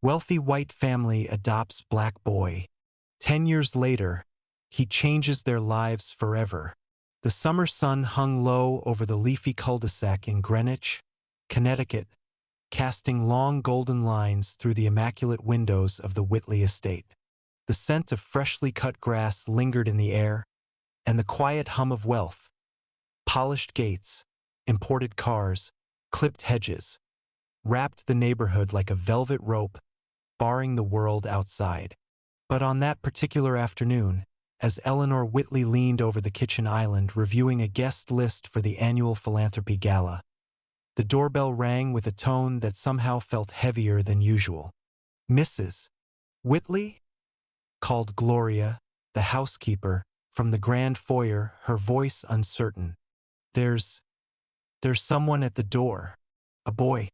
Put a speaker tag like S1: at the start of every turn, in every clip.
S1: Wealthy white family adopts black boy. 10 years later, he changes their lives forever. The summer sun hung low over the leafy cul-de-sac in Greenwich, Connecticut, casting long golden lines through the immaculate windows of the Whitley estate. The scent of freshly cut grass lingered in the air, and the quiet hum of wealth, polished gates, imported cars, clipped hedges, wrapped the neighborhood like a velvet rope, barring the world outside. But on that particular afternoon, as Eleanor Whitley leaned over the kitchen island reviewing a guest list for the annual philanthropy gala, the doorbell rang with a tone that somehow felt heavier than usual. "Mrs. Whitley?" called Gloria, the housekeeper, from the grand foyer, her voice uncertain. There's someone at the door. A boy."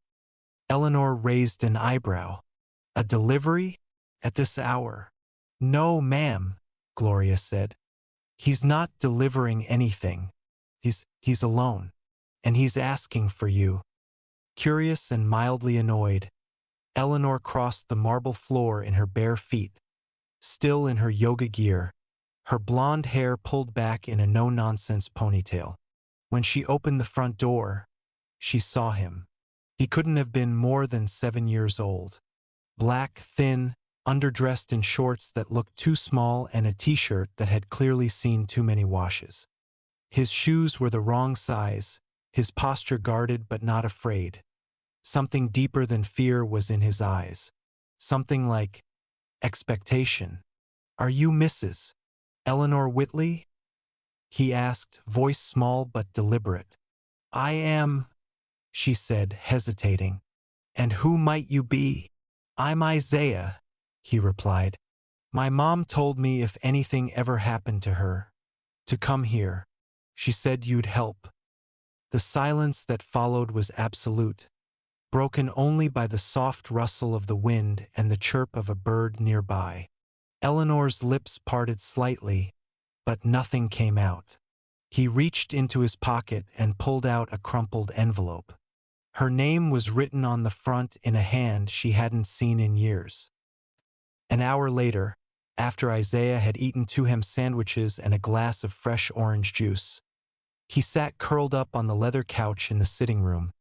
S1: Eleanor raised an eyebrow. "A delivery? At this hour?" "No, ma'am," Gloria said. "He's not delivering anything. He's alone. And he's asking for you." Curious and mildly annoyed, Eleanor crossed the marble floor in her bare feet, still in her yoga gear, her blonde hair pulled back in a no-nonsense ponytail. When she opened the front door, she saw him. He couldn't have been more than 7 years old. Black, thin, underdressed in shorts that looked too small and a t-shirt that had clearly seen too many washes. His shoes were the wrong size, his posture guarded but not afraid. Something deeper than fear was in his eyes. Something like expectation. "Are you Mrs. Eleanor Whitley?" he asked, voice small but deliberate. "I am," she said, hesitating. "And who might you be?" "I'm Isaiah," he replied. "My mom told me if anything ever happened to her, to come here. She said you'd help." The silence that followed was absolute, broken only by the soft rustle of the wind and the chirp of a bird nearby. Eleanor's lips parted slightly, but nothing came out. He reached into his pocket and pulled out a crumpled envelope. Her name was written on the front in a hand she hadn't seen in years. An hour later, after Isaiah had eaten 2 ham sandwiches and a glass of fresh orange juice, he sat curled up on the leather couch in the sitting room,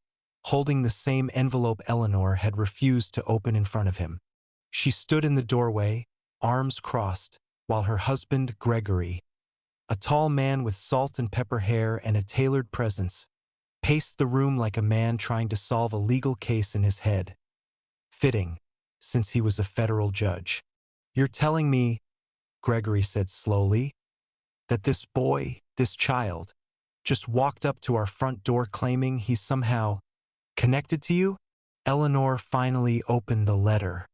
S1: holding the same envelope Eleanor had refused to open in front of him. She stood in the doorway, arms crossed, while her husband, Gregory, a tall man with salt and pepper hair and a tailored presence, paced the room like a man trying to solve a legal case in his head. Fitting, since he was a federal judge. "You're telling me," Gregory said slowly, "that this boy, this child, just walked up to our front door claiming he's somehow connected to you?" Eleanor finally opened the letter.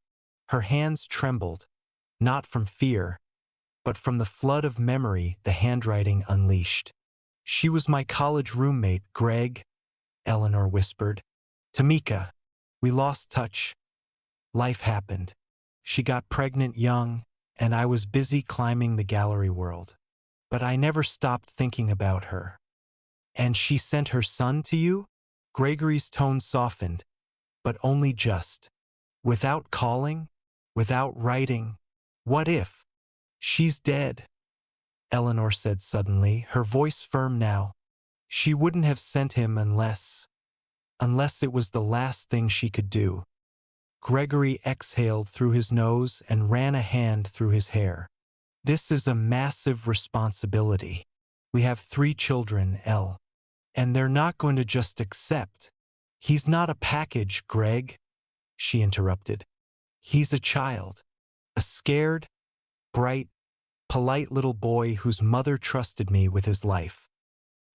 S1: Her hands trembled, not from fear, but from the flood of memory the handwriting unleashed. "She was my college roommate, Greg," Eleanor whispered. "Tamika. We lost touch. Life happened. She got pregnant young, and I was busy climbing the gallery world. But I never stopped thinking about her." "And she sent her son to you?" Gregory's tone softened, but only just. "Without calling? Without writing? What if?" "She's dead," Eleanor said suddenly, her voice firm now. "She wouldn't have sent him unless it was the last thing she could do." Gregory exhaled through his nose and ran a hand through his hair. "This is a massive responsibility. We have 3 children, Elle. And they're not going to just accept." "He's not a package, Greg," she interrupted. "He's a child. A scared, bright, polite little boy whose mother trusted me with his life."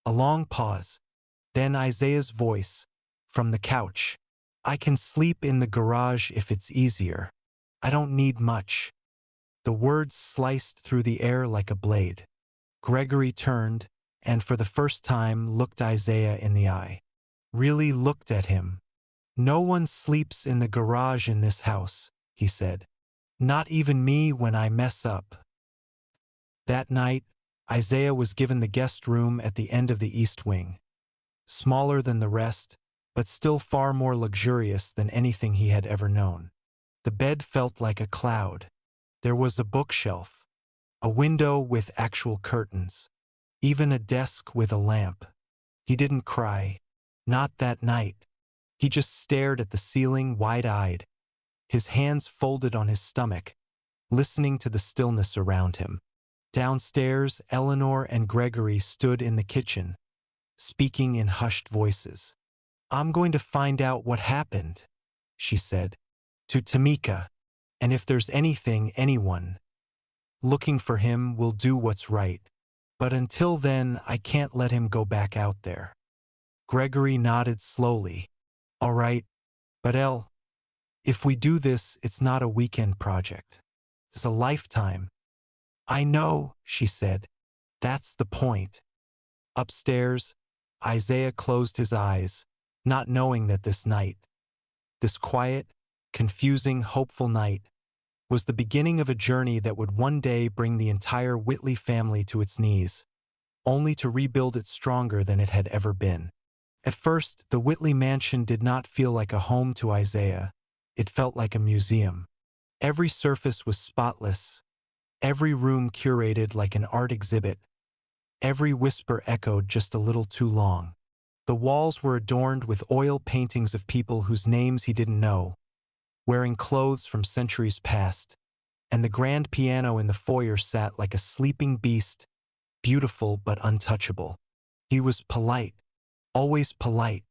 S1: A long pause. Then Isaiah's voice, from the couch. "I can sleep in the garage if it's easier. I don't need much." The words sliced through the air like a blade. Gregory turned, and for the first time looked Isaiah in the eye. Really looked at him. "No one sleeps in the garage in this house," he said. "Not even me when I mess up." That night, Isaiah was given the guest room at the end of the east wing. Smaller than the rest, but still far more luxurious than anything he had ever known. The bed felt like a cloud. There was a bookshelf, a window with actual curtains, even a desk with a lamp. He didn't cry. Not that night. He just stared at the ceiling wide-eyed, his hands folded on his stomach, listening to the stillness around him. Downstairs, Eleanor and Gregory stood in the kitchen, speaking in hushed voices. "I'm going to find out what happened," she said, "to Tamika, and if there's anyone looking for him, we'll do what's right. But until then, I can't let him go back out there." Gregory nodded slowly. "All right, but if we do this, it's not a weekend project. It's a lifetime." "I know," she said. "That's the point." Upstairs, Isaiah closed his eyes, not knowing that this night, this quiet, confusing, hopeful night, was the beginning of a journey that would one day bring the entire Whitley family to its knees, only to rebuild it stronger than it had ever been. At first, the Whitley mansion did not feel like a home to Isaiah. It felt like a museum. Every surface was spotless, every room curated like an art exhibit, every whisper echoed just a little too long. The walls were adorned with oil paintings of people whose names he didn't know, wearing clothes from centuries past, and the grand piano in the foyer sat like a sleeping beast, beautiful but untouchable. He was polite, always polite.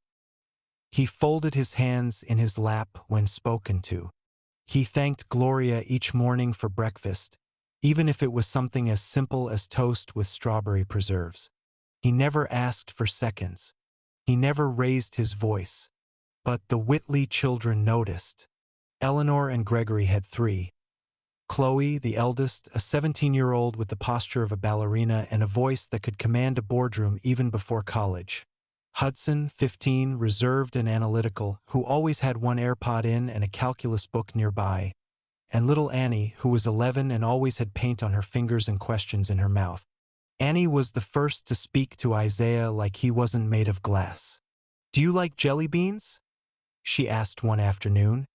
S1: He folded his hands in his lap when spoken to. He thanked Gloria each morning for breakfast, even if it was something as simple as toast with strawberry preserves. He never asked for seconds. He never raised his voice. But the Whitley children noticed. Eleanor and Gregory had three. Chloe, the eldest, a 17-year-old with the posture of a ballerina and a voice that could command a boardroom even before college. Hudson, 15, reserved and analytical, who always had one AirPod in and a calculus book nearby. And little Annie, who was 11 and always had paint on her fingers and questions in her mouth. Annie was the first to speak to Isaiah like he wasn't made of glass. "Do you like jelly beans?" she asked one afternoon,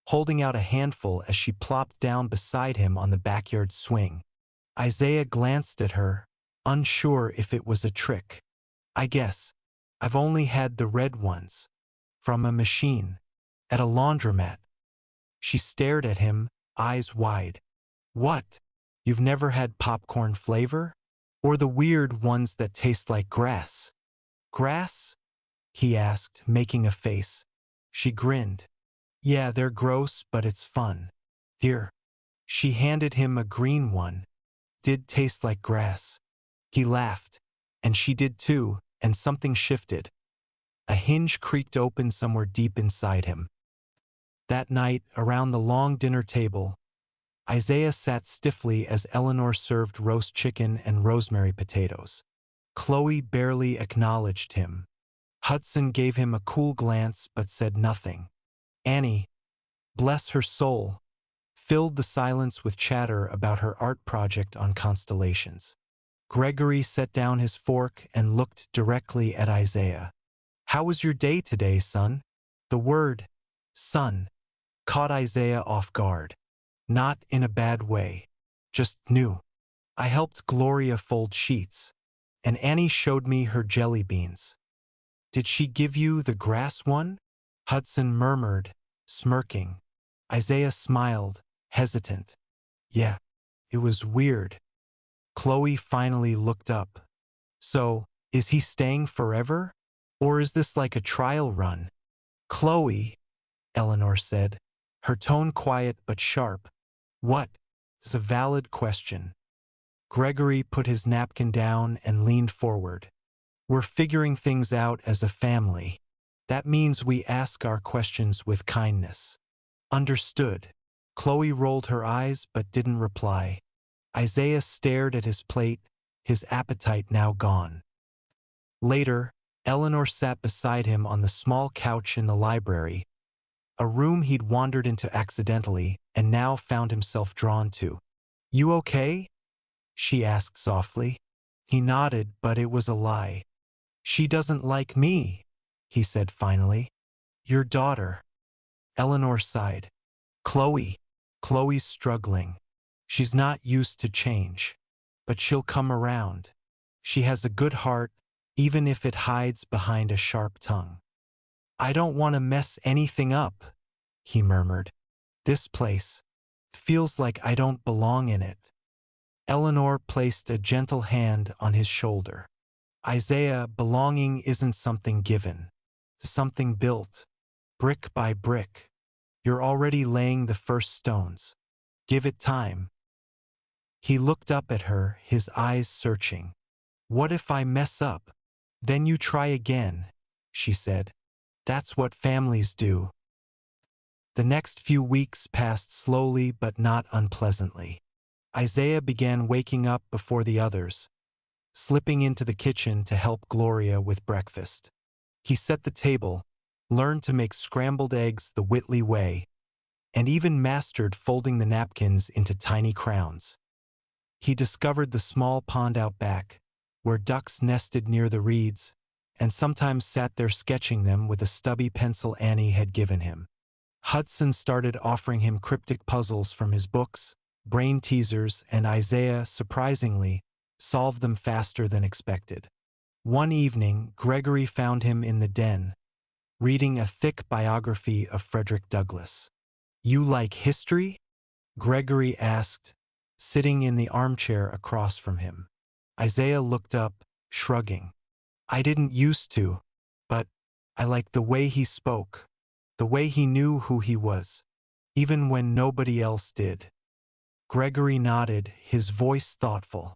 S1: holding out a handful as she plopped down beside him on the backyard swing. Isaiah glanced at her, unsure if it was a trick. "I guess. I've only had the red ones. From a machine. At a laundromat." She stared at him, eyes wide. "What? You've never had popcorn flavor? Or the weird ones that taste like grass?" "Grass?" he asked, making a face. She grinned. "Yeah, they're gross, but it's fun. Here." She handed him a green one. Did taste like grass. He laughed. And she did too, and something shifted. A hinge creaked open somewhere deep inside him. That night, around the long dinner table, Isaiah sat stiffly as Eleanor served roast chicken and rosemary potatoes. Chloe barely acknowledged him. Hudson gave him a cool glance but said nothing. Annie, bless her soul, filled the silence with chatter about her art project on constellations. Gregory set down his fork and looked directly at Isaiah. "How was your day today, son?" The word, son, caught Isaiah off guard. Not in a bad way, just new. "I helped Gloria fold sheets, and Annie showed me her jelly beans." "Did she give you the grass one?" Hudson murmured, smirking. Isaiah smiled, hesitant. "Yeah, it was weird." Chloe finally looked up. "So, is he staying forever? Or is this like a trial run?" "Chloe," Eleanor said, her tone quiet but sharp. "What?" "It's a valid question." Gregory put his napkin down and leaned forward. "We're figuring things out as a family. That means we ask our questions with kindness." "Understood." Chloe rolled her eyes but didn't reply. Isaiah stared at his plate, his appetite now gone. Later, Eleanor sat beside him on the small couch in the library, a room he'd wandered into accidentally and now found himself drawn to. "You okay?" she asked softly. He nodded, but it was a lie. "She doesn't like me," he said finally. "Your daughter." Eleanor sighed. "Chloe." Chloe's struggling. She's not used to change. But she'll come around. She has a good heart, even if it hides behind a sharp tongue. I don't want to mess anything up, he murmured. This place feels like I don't belong in it. Eleanor placed a gentle hand on his shoulder. Isaiah, belonging isn't something given. It's something built, brick by brick. You're already laying the first stones. Give it time. He looked up at her, his eyes searching. What if I mess up? Then you try again, she said. That's what families do. The next few weeks passed slowly but not unpleasantly. Isaiah began waking up before the others, slipping into the kitchen to help Gloria with breakfast. He set the table, learned to make scrambled eggs the Whitley way, and even mastered folding the napkins into tiny crowns. He discovered the small pond out back, where ducks nested near the reeds, and sometimes sat there sketching them with a stubby pencil Annie had given him. Hudson started offering him cryptic puzzles from his books, brain teasers, and Isaiah, surprisingly, solved them faster than expected. One evening, Gregory found him in the den, reading a thick biography of Frederick Douglass. You like history? Gregory asked, sitting in the armchair across from him. Isaiah looked up, shrugging. I didn't used to, but I liked the way he spoke, the way he knew who he was, even when nobody else did. Gregory nodded, his voice thoughtful.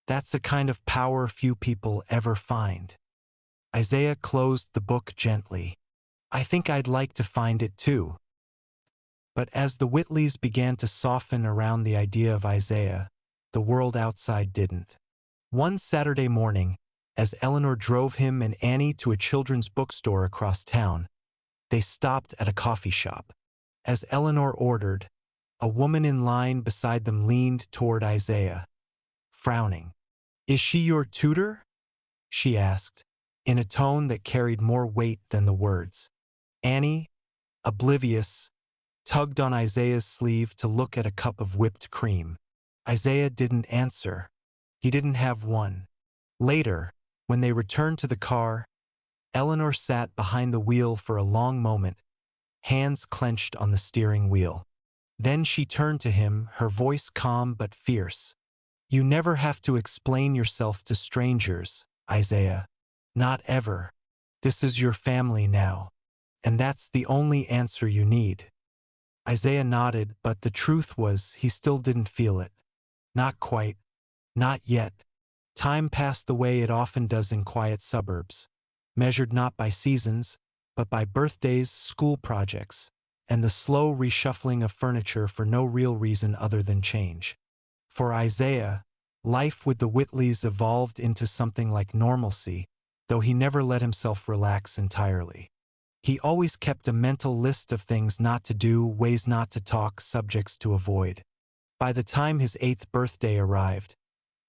S1: That's a kind of power few people ever find. Isaiah closed the book gently. I think I'd like to find it too. But as the Whitleys began to soften around the idea of Isaiah, the world outside didn't. One Saturday morning, as Eleanor drove him and Annie to a children's bookstore across town, they stopped at a coffee shop. As Eleanor ordered, a woman in line beside them leaned toward Isaiah, frowning. Is she your tutor? She asked, in a tone that carried more weight than the words. Annie, oblivious, tugged on Isaiah's sleeve to look at a cup of whipped cream. Isaiah didn't answer. He didn't have one. Later, when they returned to the car, Eleanor sat behind the wheel for a long moment, hands clenched on the steering wheel. Then she turned to him, her voice calm but fierce. You never have to explain yourself to strangers, Isaiah. Not ever. This is your family now. And that's the only answer you need. Isaiah nodded, but the truth was he still didn't feel it. Not quite. Not yet. Time passed the way it often does in quiet suburbs, measured not by seasons, but by birthdays, school projects, and the slow reshuffling of furniture for no real reason other than change. For Isaiah, life with the Whitleys evolved into something like normalcy, though he never let himself relax entirely. He always kept a mental list of things not to do, ways not to talk, subjects to avoid. By the time his 8th birthday arrived,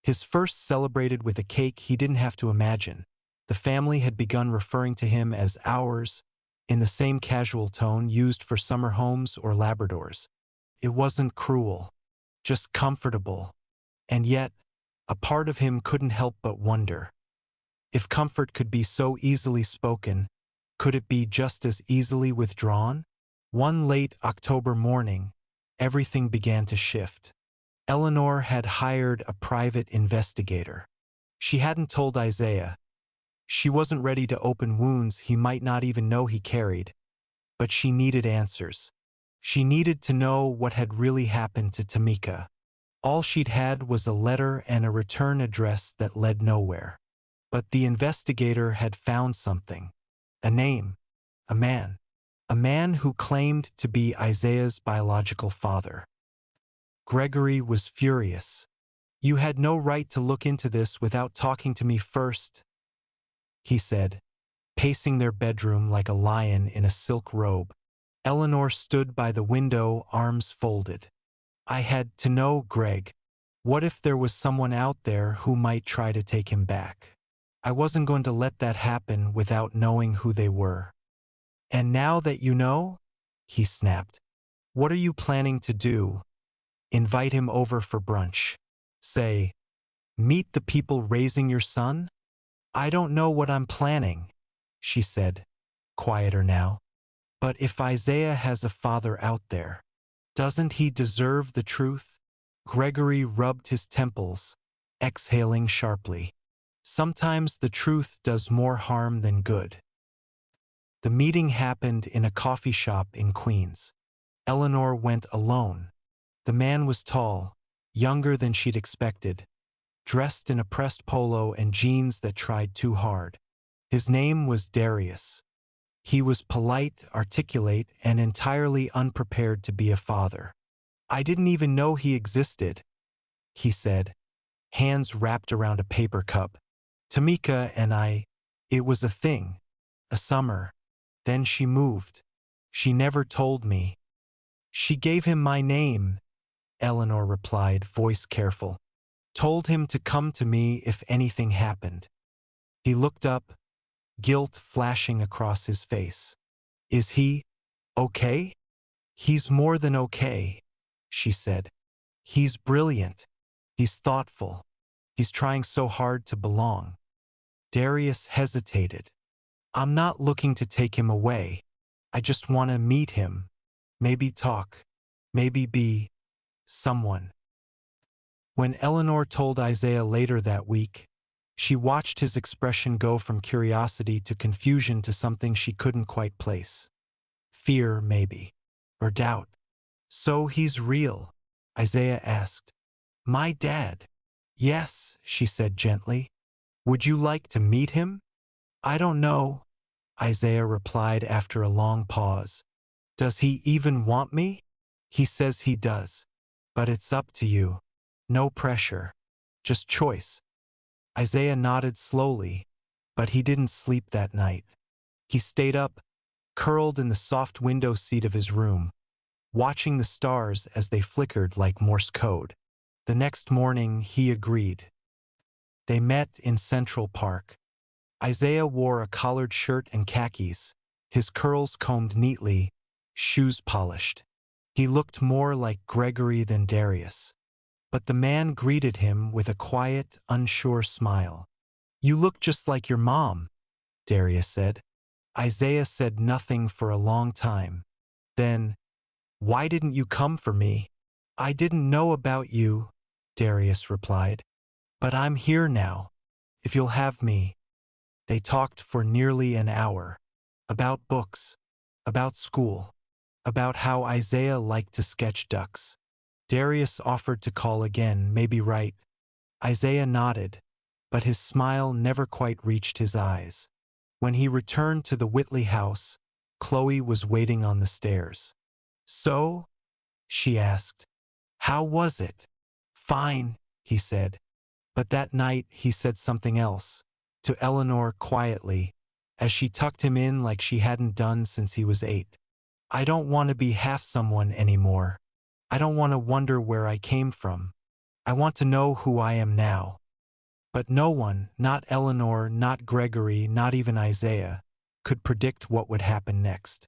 S1: his first celebrated with a cake he didn't have to imagine, the family had begun referring to him as ours, in the same casual tone used for summer homes or Labradors. It wasn't cruel, just comfortable. And yet, a part of him couldn't help but wonder. If comfort could be so easily spoken, could it be just as easily withdrawn? One late October morning, everything began to shift. Eleanor had hired a private investigator. She hadn't told Isaiah. She wasn't ready to open wounds he might not even know he carried. But she needed answers. She needed to know what had really happened to Tamika. All she'd had was a letter and a return address that led nowhere. But the investigator had found something. A name. A man. A man who claimed to be Isaiah's biological father. Gregory was furious. You had no right to look into this without talking to me first, he said, pacing their bedroom like a lion in a silk robe. Eleanor stood by the window, arms folded. I had to know, Greg. What if there was someone out there who might try to take him back? I wasn't going to let that happen without knowing who they were. And now that you know, he snapped, What are you planning to do? Invite him over for brunch. Say, meet the people raising your son? I don't know what I'm planning, she said, quieter now. But if Isaiah has a father out there, doesn't he deserve the truth? Gregory rubbed his temples, exhaling sharply. Sometimes the truth does more harm than good. The meeting happened in a coffee shop in Queens. Eleanor went alone. The man was tall, younger than she'd expected, dressed in a pressed polo and jeans that tried too hard. His name was Darius. He was polite, articulate, and entirely unprepared to be a father. I didn't even know he existed, he said, hands wrapped around a paper cup. Tamika and it was a thing, a summer. Then she moved. She never told me. She gave him my name, Eleanor replied, voice careful. Told him to come to me if anything happened. He looked up, guilt flashing across his face. Is he okay? He's more than okay, she said. He's brilliant. He's thoughtful. He's trying so hard to belong. Darius hesitated. I'm not looking to take him away. I just want to meet him. Maybe talk. Maybe be someone. When Eleanor told Isaiah later that week, she watched his expression go from curiosity to confusion to something she couldn't quite place. Fear, maybe. Or doubt. So he's real? Isaiah asked. My dad. Yes, she said gently. Would you like to meet him? I don't know, Isaiah replied after a long pause. Does he even want me? He says he does. But it's up to you. No pressure. Just choice. Isaiah nodded slowly, but he didn't sleep that night. He stayed up, curled in the soft window seat of his room, watching the stars as they flickered like Morse code. The next morning, he agreed. They met in Central Park. Isaiah wore a collared shirt and khakis, his curls combed neatly, shoes polished. He looked more like Gregory than Darius. But the man greeted him with a quiet, unsure smile. You look just like your mom, Darius said. Isaiah said nothing for a long time. Then, why didn't you come for me? I didn't know about you, Darius replied. But I'm here now, if you'll have me. They talked for nearly an hour. About books, about school, about how Isaiah liked to sketch ducks. Darius offered to call again, maybe right. Isaiah nodded, but his smile never quite reached his eyes. When he returned to the Whitley house, Chloe was waiting on the stairs. So? She asked. How was it? Fine, he said. But that night he said something else, to Eleanor quietly, as she tucked him in like she hadn't done since he was 8. I don't want to be half someone anymore. I don't want to wonder where I came from. I want to know who I am now. But no one, not Eleanor, not Gregory, not even Isaiah, could predict what would happen next.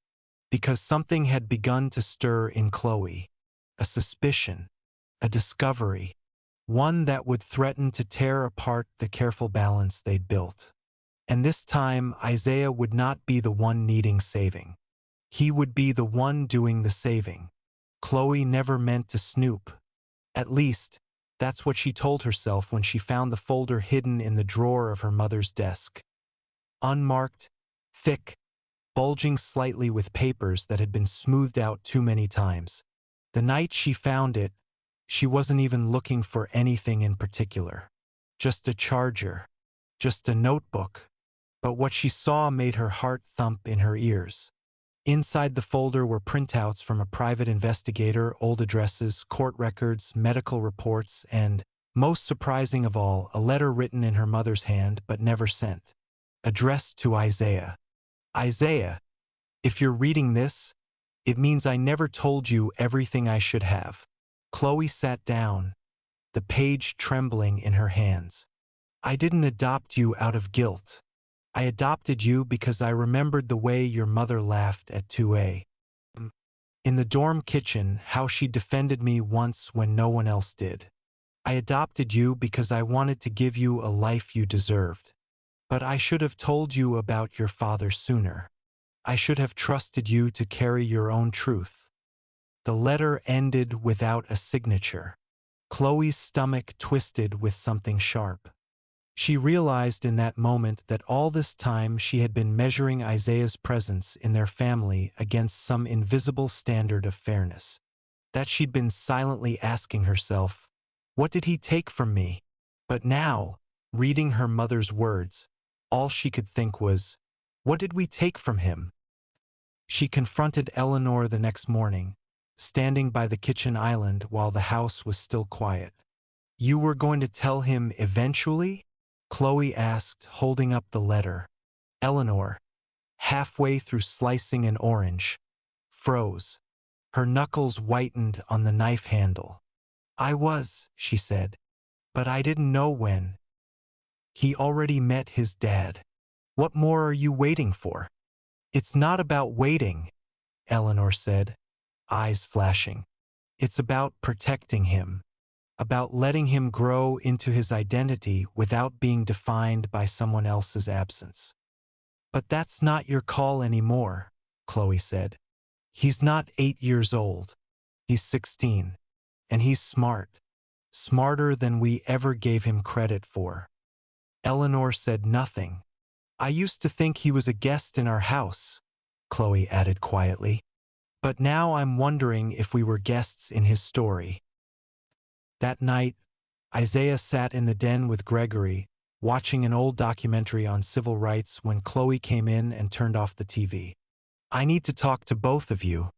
S1: Because something had begun to stir in Chloe. A suspicion. A discovery. One that would threaten to tear apart the careful balance they'd built. And this time, Isaiah would not be the one needing saving. He would be the one doing the saving. Chloe never meant to snoop. At least, that's what she told herself when she found the folder hidden in the drawer of her mother's desk. Unmarked, thick, bulging slightly with papers that had been smoothed out too many times. The night she found it, she wasn't even looking for anything in particular. Just a charger. Just a notebook. But what she saw made her heart thump in her ears. Inside the folder were printouts from a private investigator, old addresses, court records, medical reports, and, most surprising of all, a letter written in her mother's hand but never sent. Addressed to Isaiah. Isaiah, if you're reading this, it means I never told you everything I should have. Chloe sat down, the page trembling in her hands. I didn't adopt you out of guilt. I adopted you because I remembered the way your mother laughed at 2 a.m. In the dorm kitchen, how she defended me once when no one else did. I adopted you because I wanted to give you a life you deserved. But I should have told you about your father sooner. I should have trusted you to carry your own truth. The letter ended without a signature. Chloe's stomach twisted with something sharp. She realized in that moment that all this time she had been measuring Isaiah's presence in their family against some invisible standard of fairness. That she'd been silently asking herself, what did he take from me? But now, reading her mother's words, all she could think was, what did we take from him? She confronted Eleanor the next morning, standing by the kitchen island while the house was still quiet. You were going to tell him eventually? Chloe asked, holding up the letter. Eleanor, halfway through slicing an orange, froze. Her knuckles whitened on the knife handle. I was, she said, but I didn't know when. He already met his dad. What more are you waiting for? It's not about waiting, Eleanor said, eyes flashing. It's about protecting him. About letting him grow into his identity without being defined by someone else's absence. But that's not your call anymore, Chloe said. He's not 8 years old. He's 16. And he's smart. Smarter than we ever gave him credit for. Eleanor said nothing. I used to think he was a guest in our house, Chloe added quietly. But now I'm wondering if we were guests in his story. That night, Isaiah sat in the den with Gregory, watching an old documentary on civil rights when Chloe came in and turned off the TV. I need to talk to both of you.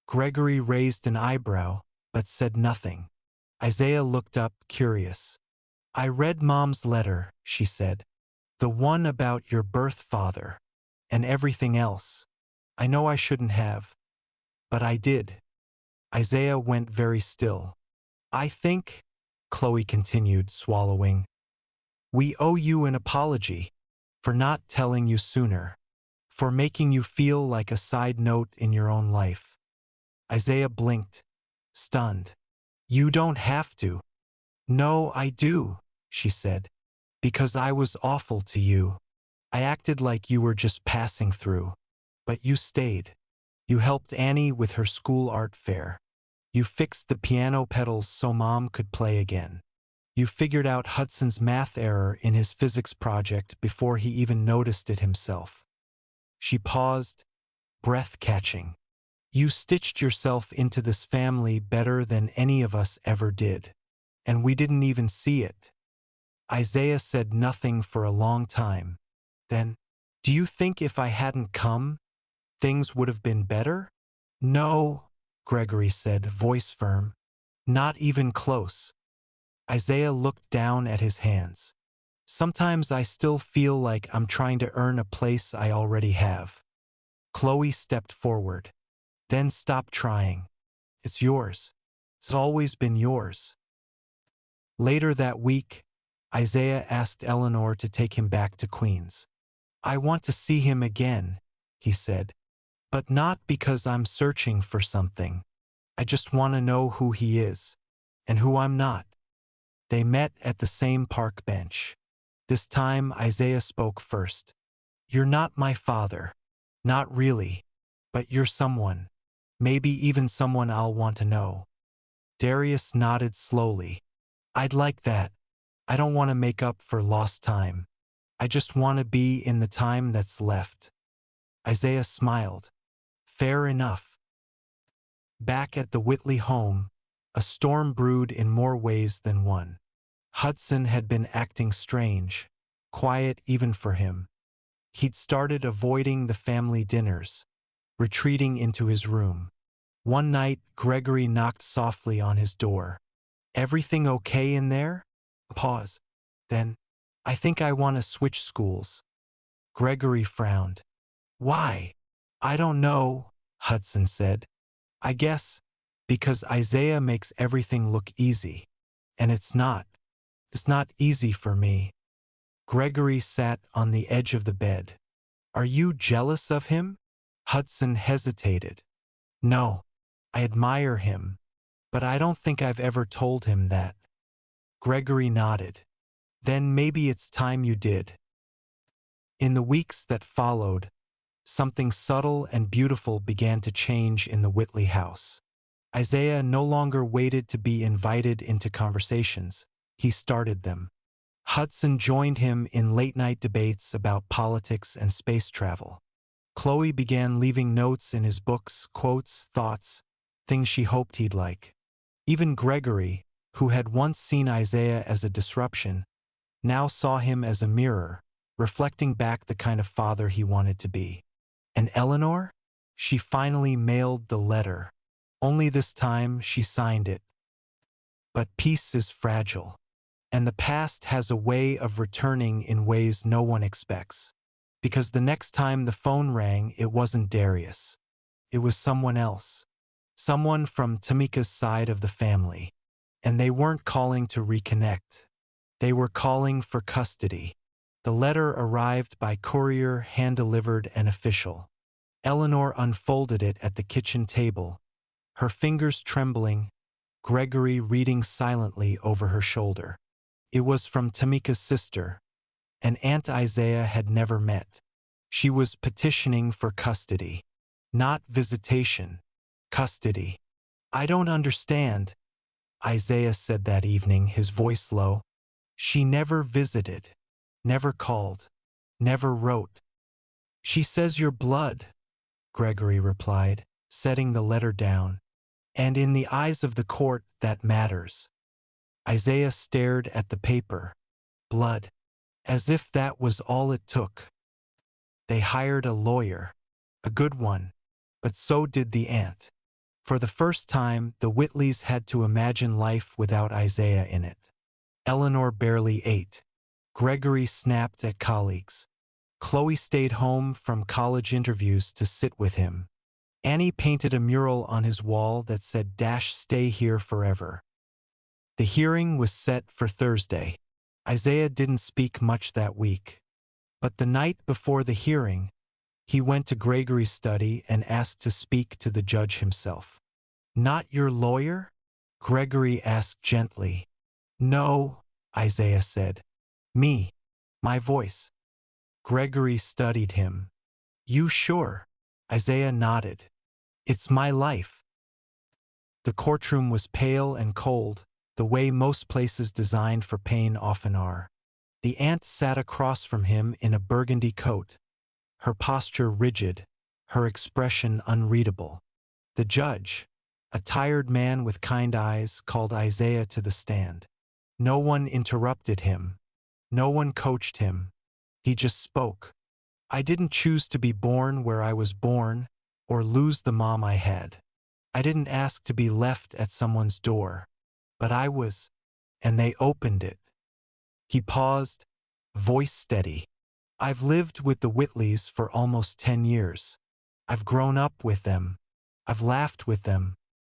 S1: Gregory raised an eyebrow, but said nothing. Isaiah looked up, curious. I read Mom's letter, she said. The one about your birth father. And everything else. I know I shouldn't have. But I did. Isaiah went very still. I think, Chloe continued, swallowing, we owe you an apology for not telling you sooner, for making you feel like a side note in your own life. Isaiah blinked, stunned. You don't have to. No, I do, she said, because I was awful to you. I acted like you were just passing through, but you stayed. You helped Annie with her school art fair. You fixed the piano pedals so Mom could play again. You figured out Hudson's math error in his physics project before he even noticed it himself. She paused, breath-catching. You stitched yourself into this family better than any of us ever did. And we didn't even see it. Isaiah said nothing for a long time. Then, do you think if I hadn't come, things would have been better? No, Gregory said, voice firm. Not even close. Isaiah looked down at his hands. Sometimes I still feel like I'm trying to earn a place I already have. Chloe stepped forward. Then stop trying. It's yours. It's always been yours. Later that week, Isaiah asked Eleanor to take him back to Queens. I want to see him again, he said. But not because I'm searching for something. I just want to know who he is, and who I'm not. They met at the same park bench. This time Isaiah spoke first. You're not my father. Not really. But you're someone. Maybe even someone I'll want to know. Darius nodded slowly. I'd like that. I don't want to make up for lost time. I just want to be in the time that's left. Isaiah smiled. Fair enough. Back at the Whitley home, a storm brewed in more ways than one. Hudson had been acting strange, quiet even for him. He'd started avoiding the family dinners, retreating into his room. One night, Gregory knocked softly on his door. Everything okay in there? Pause. Then, I think I want to switch schools. Gregory frowned. Why? I don't know, Hudson said. I guess because Isaiah makes everything look easy. And it's not. It's not easy for me. Gregory sat on the edge of the bed. Are you jealous of him? Hudson hesitated. No, I admire him, but I don't think I've ever told him that. Gregory nodded. Then maybe it's time you did. In the weeks that followed, something subtle and beautiful began to change in the Whitley house. Isaiah no longer waited to be invited into conversations. He started them. Hudson joined him in late-night debates about politics and space travel. Chloe began leaving notes in his books, quotes, thoughts, things she hoped he'd like. Even Gregory, who had once seen Isaiah as a disruption, now saw him as a mirror, reflecting back the kind of father he wanted to be. And Eleanor? She finally mailed the letter. Only this time she signed it. But peace is fragile, and the past has a way of returning in ways no one expects. Because the next time the phone rang, it wasn't Darius. It was someone else. Someone from Tamika's side of the family. And they weren't calling to reconnect. They were calling for custody. The letter arrived by courier, hand-delivered and official. Eleanor unfolded it at the kitchen table, her fingers trembling, Gregory reading silently over her shoulder. It was from Tamika's sister, an Aunt Isaiah had never met. She was petitioning for custody. Not visitation. Custody. I don't understand, Isaiah said that evening, his voice low. She never visited, never called, never wrote. She says you're blood, Gregory replied, setting the letter down. And in the eyes of the court, that matters. Isaiah stared at the paper. Blood. As if that was all it took. They hired a lawyer. A good one. But so did the aunt. For the first time, the Whitleys had to imagine life without Isaiah in it. Eleanor barely ate. Gregory snapped at colleagues. Chloe stayed home from college interviews to sit with him. Annie painted a mural on his wall that said "Stay here forever." The hearing was set for Thursday. Isaiah didn't speak much that week. But the night before the hearing, he went to Gregory's study and asked to speak to the judge himself. Not your lawyer? Gregory asked gently. No, Isaiah said. Me. My voice. Gregory studied him. You sure? Isaiah nodded. It's my life. The courtroom was pale and cold, the way most places designed for pain often are. The aunt sat across from him in a burgundy coat, her posture rigid, her expression unreadable. The judge, a tired man with kind eyes, called Isaiah to the stand. No one interrupted him. No one coached him. He just spoke. I didn't choose to be born where I was born, or lose the mom I had. I didn't ask to be left at someone's door. But I was, and they opened it. He paused, voice steady. I've lived with the Whitleys for almost 10 years. I've grown up with them. I've laughed with them.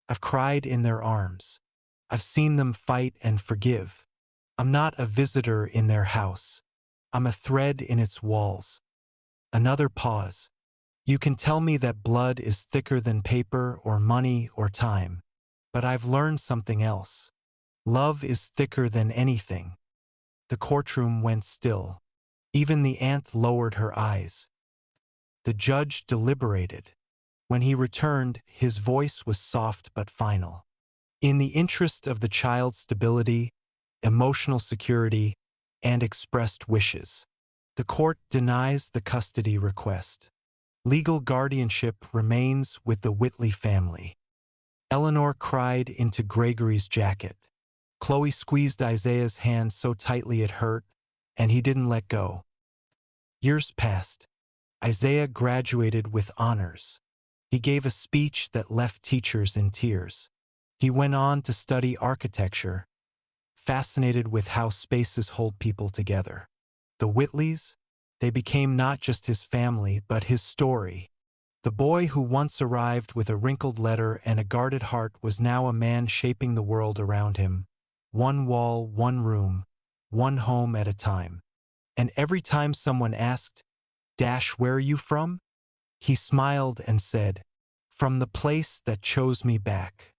S1: I've cried in their arms. I've seen them fight and forgive. I'm not a visitor in their house. I'm a thread in its walls. Another pause. You can tell me that blood is thicker than paper or money or time. But I've learned something else. Love is thicker than anything. The courtroom went still. Even the aunt lowered her eyes. The judge deliberated. When he returned, his voice was soft but final. In the interest of the child's stability, emotional security, and expressed wishes, the court denies the custody request. Legal guardianship remains with the Whitley family. Eleanor cried into Gregory's jacket. Chloe squeezed Isaiah's hand so tightly it hurt, and he didn't let go. Years passed. Isaiah graduated with honors. He gave a speech that left teachers in tears. He went on to study architecture, fascinated with how spaces hold people together. The Whitleys, they became not just his family, but his story. The boy who once arrived with a wrinkled letter and a guarded heart was now a man shaping the world around him. One wall, one room, one home at a time. And every time someone asked, "Where are you from?" he smiled and said, From the place that chose me back.